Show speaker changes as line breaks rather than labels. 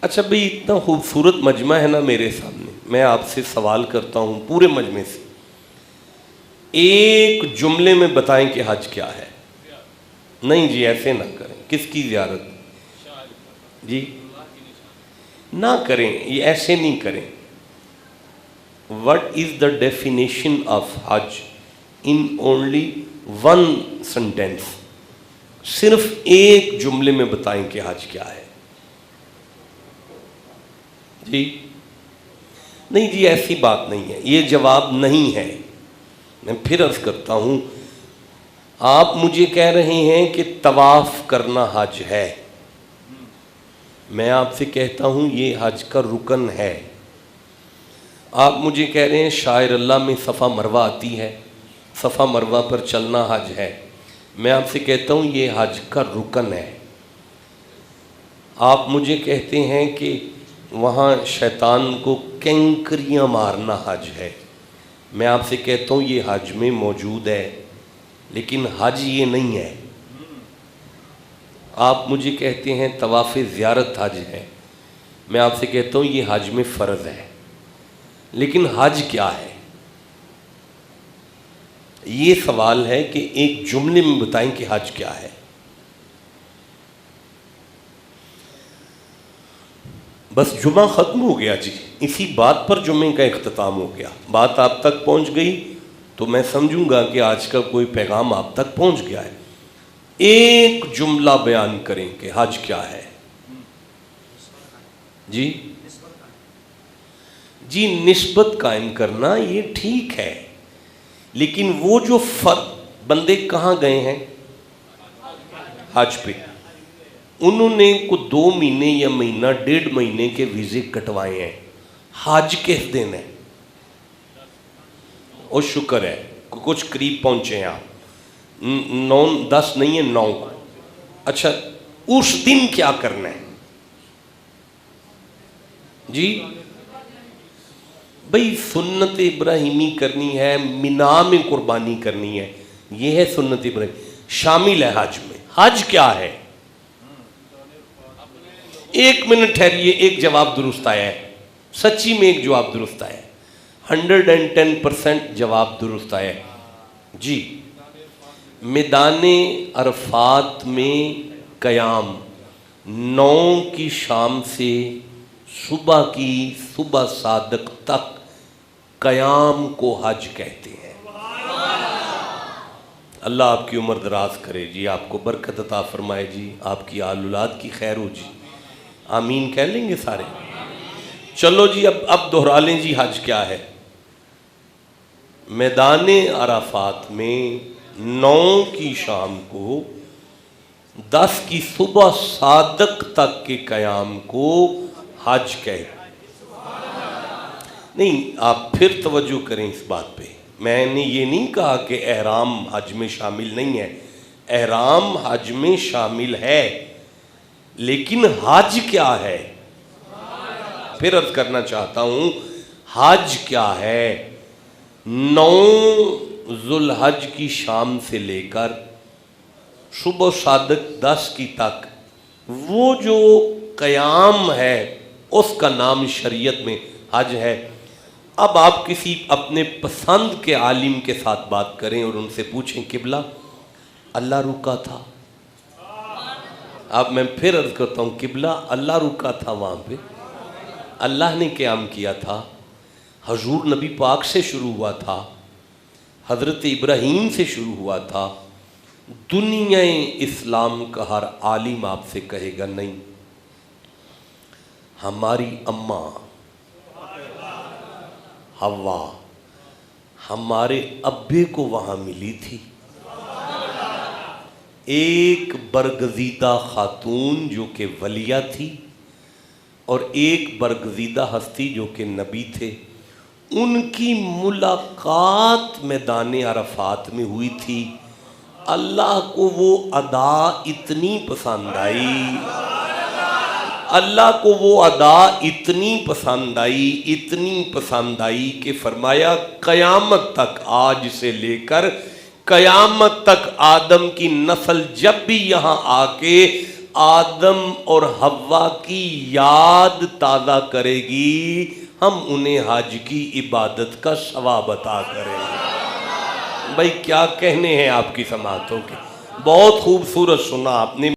اچھا بھئی اتنا خوبصورت مجمع ہے نا میرے سامنے، میں آپ سے سوال کرتا ہوں پورے مجمع سے، ایک جملے میں بتائیں کہ حج کیا ہے؟ نہیں جی ایسے نہ کریں، کس کی زیارت؟ جی نہ کریں، یہ ایسے نہیں کریں۔ What is the definition of Hajj in only one sentence؟ صرف ایک جملے میں بتائیں کہ حج کیا ہے؟ جی نہیں جی ایسی بات نہیں ہے، یہ جواب نہیں ہے۔ میں پھر عرض کرتا ہوں، آپ مجھے کہہ رہے ہیں کہ طواف کرنا حج ہے، میں آپ سے کہتا ہوں یہ حج کا رکن ہے۔ آپ مجھے کہہ رہے ہیں شاعر اللہ میں صفا مروہ آتی ہے، صفا مروہ پر چلنا حج ہے، میں آپ سے کہتا ہوں یہ حج کا رکن ہے۔ آپ مجھے کہتے ہیں کہ وہاں شیطان کو کینکریاں مارنا حج ہے، میں آپ سے کہتا ہوں یہ حج میں موجود ہے، لیکن حج یہ نہیں ہے۔ آپ مجھے کہتے ہیں طواف زیارت حج ہے، میں آپ سے کہتا ہوں یہ حج میں فرض ہے، لیکن حج کیا ہے؟ یہ سوال ہے کہ ایک جملے میں بتائیں کہ حج کیا ہے۔ بس جمعہ ختم ہو گیا جی، اسی بات پر جمعے کا اختتام ہو گیا، بات آپ تک پہنچ گئی تو میں سمجھوں گا کہ آج کا کوئی پیغام آپ تک پہنچ گیا ہے۔ ایک جملہ بیان کریں کہ حج کیا ہے۔ جی جی نسبت قائم کرنا یہ ٹھیک ہے، لیکن وہ جو بندے کہاں گئے ہیں حج پہ، انہوں نے کوئی 2 مہینے یا مہینہ 1.5 مہینے کے ویزے کٹوائے ہیں، حج کس دن ہے؟ اور شکر ہے کچھ قریب پہنچے ہیں آپ، 10 نہیں ہے 9۔ اچھا اس دن کیا کرنا ہے؟ جی بھئی سنت ابراہیمی کرنی ہے، مینا میں قربانی کرنی ہے، یہ ہے سنت ابراہیمی، شامل ہے حج میں۔ حج کیا ہے؟ 1 منٹ ٹھہریے، ایک جواب درست آیا ہے، سچی میں ایک جواب درست آیا ہے، 110% جواب درست آیا ہے جی۔ میدان عرفات میں قیام 9 کی شام سے صبح کی صبح صادق تک قیام کو حج کہتے ہیں۔ اللہ آپ کی عمر دراز کرے جی، آپ کو برکت عطا فرمائے جی، آپ کی آل اولاد کی خیر ہو جی، آمین کہہ لیں گے سارے۔ چلو جی اب دہرا لیں جی حج کیا ہے۔ میدان عرفات میں 9 کی شام کو 10 کی صبح صادق تک کے قیام کو حج کہتے ہیں۔ نہیں آپ پھر توجہ کریں اس بات پہ، میں نے یہ نہیں کہا کہ احرام حج میں شامل نہیں ہے، احرام حج میں شامل ہے، لیکن حج کیا ہے؟ پھر عرض کرنا چاہتا ہوں حج کیا ہے؟ 9 ذوالحج کی شام سے لے کر صبح صادق 10 کی تک وہ جو قیام ہے اس کا نام شریعت میں حج ہے۔ اب آپ کسی اپنے پسند کے عالم کے ساتھ بات کریں اور ان سے پوچھیں قبلہ اللہ رکا تھا، اب میں پھر عرض کرتا ہوں قبلہ اللہ رکا تھا، وہاں پہ اللہ نے قیام کیا تھا، حضور نبی پاک سے شروع ہوا تھا، حضرت ابراہیم سے شروع ہوا تھا، دنیا اسلام کا ہر عالم آپ سے کہے گا نہیں، ہماری اماں حوا ہمارے ابے کو وہاں ملی تھی، ایک برگزیدہ خاتون جو کہ ولیہ تھی اور ایک برگزیدہ ہستی جو کہ نبی تھے، ان کی ملاقات میدان عرفات میں ہوئی تھی۔ اللہ کو وہ ادا اتنی پسند آئی، اللہ کو وہ ادا اتنی پسند آئی کہ فرمایا قیامت تک، آج سے لے کر قیامت تک آدم کی نسل جب بھی یہاں آ کے آدم اور حوا کی یاد تازہ کرے گی، ہم انہیں حج کی عبادت کا ثواب عطا کریں گے۔ بھائی کیا کہنے ہیں آپ کی سماعتوں کے، بہت خوبصورت سنا آپ نے۔